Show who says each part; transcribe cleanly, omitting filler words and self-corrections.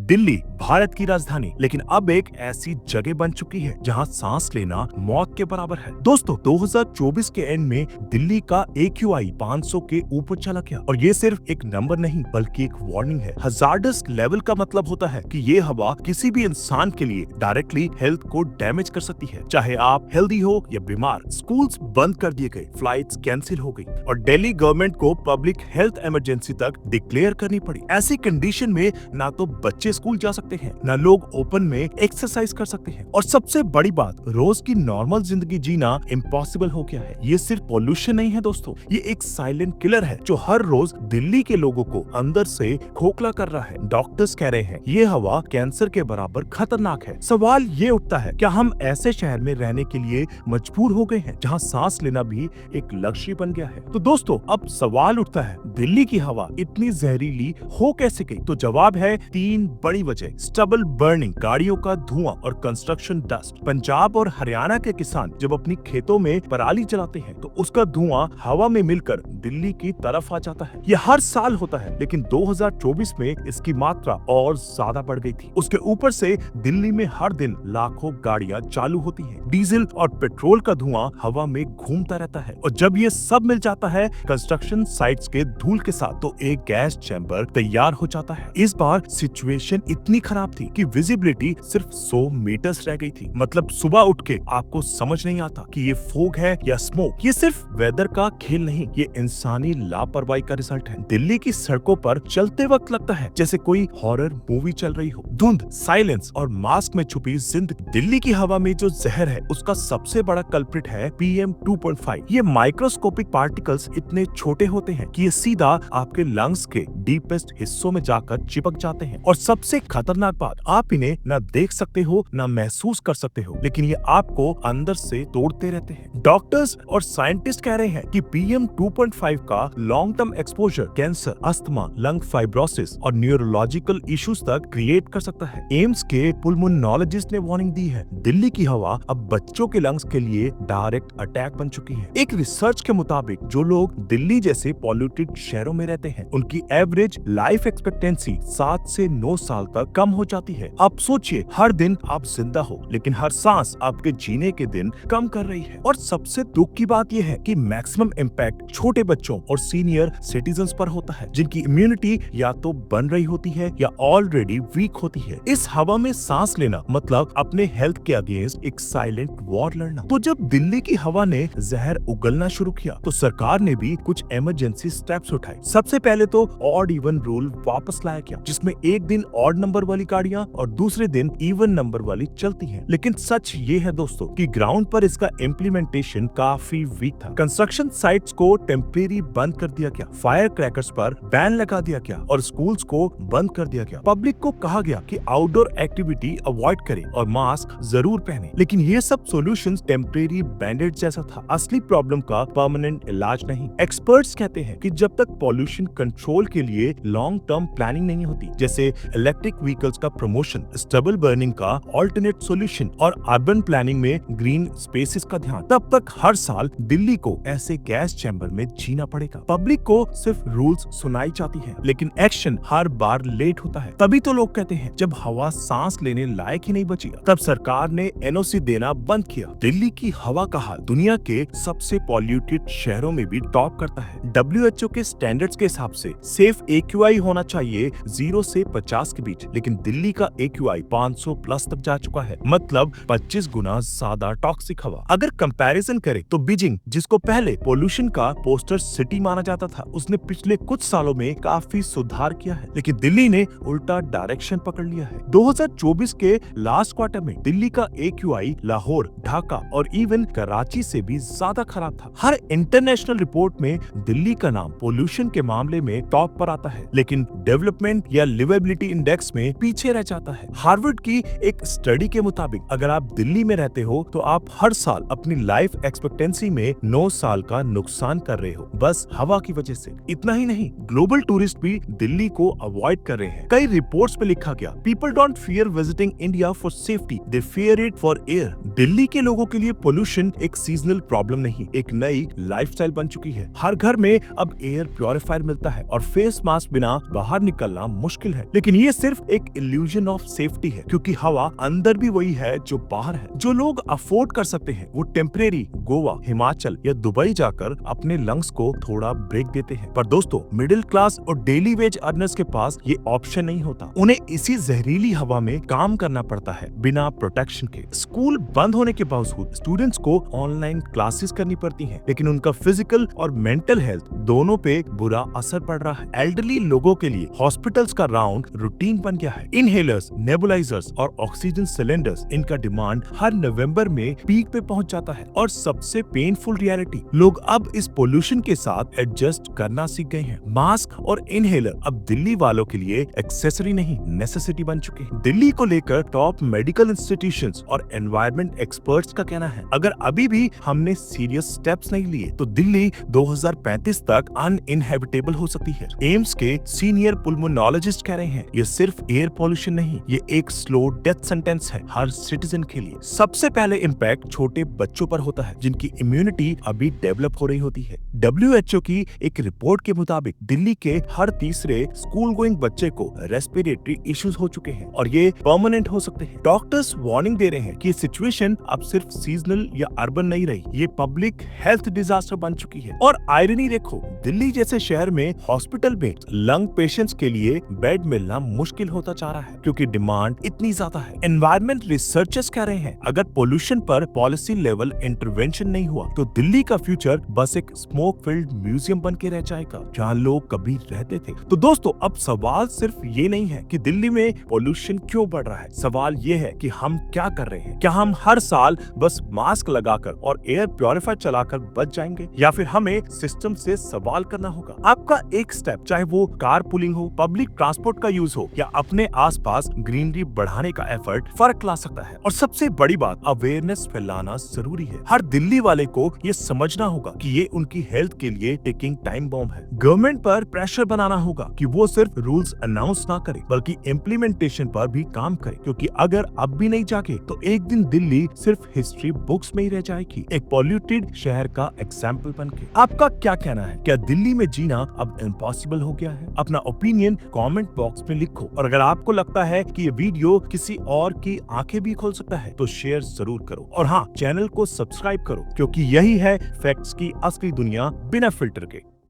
Speaker 1: दिल्ली भारत की राजधानी, लेकिन अब एक ऐसी जगह बन चुकी है जहां सांस लेना मौत के बराबर है। दोस्तों, 2024 के एंड में दिल्ली का AQI 500 के ऊपर चला गया और ये सिर्फ एक नंबर नहीं बल्कि एक वार्निंग है। हजार्डस लेवल का मतलब होता है कि ये हवा किसी भी इंसान के लिए डायरेक्टली हेल्थ को डैमेज कर सकती है, चाहे आप हेल्दी हो या बीमार। स्कूल्स बंद कर दिए गए, फ्लाइट्स कैंसिल हो गई और दिल्ली गवर्नमेंट को पब्लिक हेल्थ इमरजेंसी तक डिक्लेयर करनी पड़ी। ऐसी कंडीशन में ना तो बच्चे स्कूल जा सकते हैं, ना लोग ओपन में एक्सरसाइज कर सकते हैं और सबसे बड़ी बात, रोज की नॉर्मल जिंदगी जीना इम्पॉसिबल हो गया है। ये सिर्फ पोल्यूशन नहीं है दोस्तों, ये एक साइलेंट किलर है जो हर रोज दिल्ली के लोगों को अंदर से खोखला कर रहा है। डॉक्टर्स कह रहे हैं ये हवा कैंसर के बराबर खतरनाक है। सवाल ये उठता है, क्या हम ऐसे शहर में रहने के लिए मजबूर हो गए हैं जहाँ सांस लेना भी एक लक्ष्य बन गया है? तो दोस्तों, अब सवाल उठता है, दिल्ली की हवा इतनी जहरीली हो कैसे गई? तो जवाब है तीन बड़ी वजह: स्टबल बर्निंग, गाड़ियों का धुआं और कंस्ट्रक्शन डस्ट। पंजाब और हरियाणा के किसान जब अपनी खेतों में पराली जलाते हैं तो उसका धुआं हवा में मिलकर दिल्ली की तरफ आ जाता है। यह हर साल होता है, लेकिन 2024 में इसकी मात्रा और ज्यादा बढ़ गई थी। उसके ऊपर से दिल्ली में हर दिन लाखों गाड़ियां चालू होती हैं। डीजल और पेट्रोल का धुआं हवा में घूमता रहता है और जब ये सब मिल जाता है कंस्ट्रक्शन साइट्स के धूल के साथ, तो एक गैस चैम्बर तैयार हो जाता है। इस बार सिचुएशन इतनी खराब थी कि विजिबिलिटी सिर्फ 100 मीटर्स रह गई थी। मतलब सुबह उठ के आपको समझ नहीं आता कि ये फोग है या स्मोक। ये सिर्फ वेदर का खेल नहीं, ये इंसानी लापरवाही का रिजल्ट है। दिल्ली की सड़कों पर चलते वक्त लगता है जैसे कोई हॉरर मूवी चल रही हो। धुंध, साइलेंस और मास्क में छुपी जिंदगी। दिल्ली की हवा में जो जहर है उसका सबसे बड़ा कल्प्रिट है PM 2.5। ये माइक्रोस्कोपिक पार्टिकल्स इतने छोटे होते हैं कि ये सीधा आपके लंग्स के डीपेस्ट हिस्सों में जाकर चिपक जाते हैं और सबसे खतरनाक बात, आप इन्हें न देख सकते हो न महसूस कर सकते हो, लेकिन ये आपको अंदर से तोड़ते रहते हैं। डॉक्टर्स और साइंटिस्ट कह रहे हैं कि PM 2.5 का long term exposure cancer, asthma, lung fibrosis और न्यूरोलॉजिकल इश्यूज तक क्रिएट कर सकता है। एम्स के पुल्मोनोलॉजिस्ट ने वार्निंग दी है, दिल्ली की हवा अब बच्चों के लंग्स के लिए डायरेक्ट अटैक बन चुकी है। एक रिसर्च के मुताबिक जो लोग दिल्ली जैसे पॉल्यूटेड शहरों में रहते हैं उनकी एवरेज लाइफ एक्सपेक्टेंसी 7 से 9 साल तक कम हो जाती है। आप सोचिए, हर दिन आप जिंदा हो लेकिन हर सांस आपके जीने के दिन कम कर रही है। और सबसे दुख की बात यह है कि मैक्सिमम इम्पैक्ट छोटे बच्चों और सीनियर सिटीजन्स पर होता है, जिनकी इम्यूनिटी या तो बन रही होती है या ऑलरेडी वीक होती है। इस हवा में सांस लेना मतलब अपने हेल्थ के अगेंस्ट एक साइलेंट वॉर लड़ना। तो जब दिल्ली की हवा ने जहर उगलना शुरू किया तो सरकार ने भी कुछ इमरजेंसी स्टेप्स उठाए। सबसे पहले तो ऑड इवन रूल वापस लाया गया, जिसमें एक दिन ऑड नंबर वाली गाड़ियां और दूसरे दिन इवन नंबर वाली चलती हैं। लेकिन सच ये है दोस्तों कि ग्राउंड पर इसका इम्प्लीमेंटेशन काफी वीक था। कंस्ट्रक्शन साइट्स को टेम्परेरी बंद कर दिया गया, फायर क्रैकर्स पर बैन लगा दिया गया और स्कूल्स को बंद कर दिया गया। पब्लिक को कहा गया कि आउटडोर एक्टिविटी अवॉइड करें और मास्क जरूर पहने। लेकिन ये सब सॉल्यूशंस टेम्परेरी बैंडेड जैसा था, असली प्रॉब्लम का परमानेंट इलाज नहीं। एक्सपर्ट्स कहते हैं कि जब तक पॉल्यूशन कंट्रोल के लिए लॉन्ग टर्म प्लानिंग नहीं होती, जैसे इलेक्ट्रिक व्हीकल्स का प्रमोशन, स्टबल बर्निंग का ऑल्टरनेट सॉल्यूशन और अर्बन प्लानिंग में ग्रीन स्पेसेस का ध्यान, तब तक हर साल दिल्ली को ऐसे गैस चैम्बर में जीना पड़ेगा। पब्लिक को सिर्फ रूल्स सुनाई जाती है लेकिन एक्शन हर बार लेट होता है। तभी तो लोग कहते हैं जब हवा सांस लेने लायक ही नहीं बची तब सरकार ने NOC देना बंद किया। दिल्ली की हवा का हाल दुनिया के सबसे पॉल्यूटेड शहरों में भी टॉप करता है। WHO के स्टैंडर्ड्स के हिसाब से सेफ AQI होना चाहिए 0 से 50 के बीच, लेकिन दिल्ली का AQI 500 प्लस तक जा चुका है, मतलब 25 गुना ज्यादा टॉक्सिक हवा। अगर कंपैरिजन करें तो बीजिंग, जिसको पहले पोल्यूशन का पोस्टर सिटी माना जाता था, उसने पिछले कुछ सालों में काफी सुधार किया है, लेकिन दिल्ली ने उल्टा डायरेक्शन पकड़ लिया है। 2024 के लास्ट क्वार्टर में दिल्ली का AQI लाहौर, ढाका और इवन कराची से भी ज्यादा खराब था। हर इंटरनेशनल रिपोर्ट में दिल्ली का नाम पोल्यूशन के मामले में टॉप पर आता है, लेकिन डेवलपमेंट या लिवेबिलिटी इंडेक्स में पीछे रह जाता है। हार्वर्ड की एक स्टडी के मुताबिक अगर आप दिल्ली में रहते हो तो आप हर साल अपनी लाइफ एक्सपेक्टेंसी में 9 साल का नुकसान कर रहे हो, बस हवा की वजह से। इतना ही नहीं, ग्लोबल टूरिस्ट भी दिल्ली को अवॉइड कर रहे हैं। कई रिपोर्ट्स में लिखा गया India. People don't fear visiting India for safety, they fear it for air. Delhi के लोगों के लिए पोल्यूशन एक सीजनल प्रॉब्लम नहीं, एक नई लाइफस्टाइल बन चुकी है। हर घर में अब एयर प्योरीफायर मिलता है और फेस मास्क बिना बाहर निकलना मुश्किल है। लेकिन ये सिर्फ एक इल्यूजन ऑफ सेफ्टी है, क्योंकि हवा अंदर भी वही है जो बाहर है। जो लोग अफोर्ड कर सकते हैं वो टेम्परेरी गोवा, हिमाचल या दुबई जाकर अपने लंग्स को थोड़ा ब्रेक देते हैं। पर दोस्तों, मिडिल क्लास और डेली वेज अर्नर्स के पास ये ऑप्शन नहीं होता। उन्हें इसी जहरीली हवा में काम करना पड़ता है बिना प्रोटेक्शन के। स्कूल बंद होने के बावजूद स्टूडेंट्स को ऑनलाइन क्लासेस करनी पड़ती हैं, लेकिन उनका फिजिकल और मेंटल हेल्थ दोनों पे बुरा असर पड़ रहा है। एल्डरली लोगों के लिए हॉस्पिटल्स का राउंड रूटीन बन गया है। इनहेलर्स, नेबुलाइजर्स और ऑक्सीजन सिलेंडर्स, इनका डिमांड हर नवंबर में पीक पे पहुंच जाता है। और सबसे पेनफुल रियलिटी, लोग अब इस पोल्यूशन के साथ एडजस्ट करना सीख गए हैं। मास्क और इनहेलर अब दिल्ली वालों के लिए एक्सेसरी नहीं, नेसेसिटी बन चुके हैं। दिल्ली को लेकर टॉप मेडिकल इंस्टीट्यूशंस और एनवायरमेंट एक्सपर्ट्स का कहना है, अगर अभी भी हमने सीरियस स्टेप्स नहीं लिए तो दिल्ली 2035 तक अनइनहेबिटेबल हो सकती है। एम्स के सीनियर पुल्मोनोलॉजिस्ट कह रहे हैं, ये सिर्फ एयर पोल्यूशन नहीं, ये एक स्लो डेथ सेंटेंस है हर सिटीजन के लिए। सबसे पहले इम्पैक्ट छोटे बच्चों पर होता है, जिनकी इम्यूनिटी अभी डेवलप हो रही होती है। WHO की एक रिपोर्ट के मुताबिक दिल्ली के हर तीसरे स्कूल गोइंग बच्चे को रेस्पिरेटरी इश्यूज हो चुके हैं और ये परमानेंट हो सकते हैं। डॉक्टर्स वार्निंग दे रहे हैं कि सिचुएशन अब सिर्फ सीजनल या अर्बन नहीं रही, ये पब्लिक हेल्थ डिजास्टर बन चुकी है। और आयरनी देखो, दिल्ली जैसे शहर में हॉस्पिटल में लंग पेशेंट्स के लिए बेड मिलना मुश्किल होता जा रहा है, क्योंकि डिमांड इतनी ज्यादा है। एनवायरमेंट रिसर्चर्स कह रहे हैं, अगर पोल्यूशन पर पॉलिसी लेवल इंटरवेंशन नहीं हुआ तो दिल्ली का फ्यूचर बस एक स्मोक फिल्ड म्यूजियम बन के रह जाएगा, जहाँ लोग कभी रहते थे। तो दोस्तों, अब सवाल सिर्फ ये नहीं है कि दिल्ली में पोल्यूशन क्यों बढ़ रहा है, सवाल ये है कि हम क्या कर रहे हैं। क्या हम हर साल बस मास्क लगाकर और एयर प्योरीफायर चलाकर बच जाएंगे, या फिर हमें सिस्टम से सवाल करना होगा। आपका एक स्टेप, चाहे वो कार पुलिंग हो, पब्लिक ट्रांसपोर्ट का यूज हो या अपने आसपास ग्रीनरी बढ़ाने का एफर्ट, फर्क ला सकता है। और सबसे बड़ी बात, अवेयरनेस फैलाना जरूरी है। हर दिल्ली वाले को ये समझना होगा कि ये उनकी हेल्थ के लिए टेकिंग टाइम बॉम्ब है। गवर्नमेंट पर प्रेशर बनाना होगा कि वो सिर्फ रूल्स अनाउंस ना करे, बल्कि इम्प्लीमेंटेशन पर भी काम करे, क्योंकि अगर अब भी नहीं जागे तो एक दिन दिल्ली सिर्फ हिस्ट्री बुक्स में ही रह जाएगी, एक पॉल्यूटेड शहर का एग्जाम्पल बन के। आपका क्या कहना है? क्या दिल्ली में जीना अब इम्पॉसिबल हो गया है? अपना ओपिनियन कमेंट बॉक्स में लिखो। और अगर आपको लगता है कि ये वीडियो किसी और की आंखें भी खोल सकता है तो शेयर जरूर करो। और हाँ, चैनल को सब्सक्राइब करो, क्योंकि यही है फैक्ट्स की असली दुनिया बिना फिल्टर के।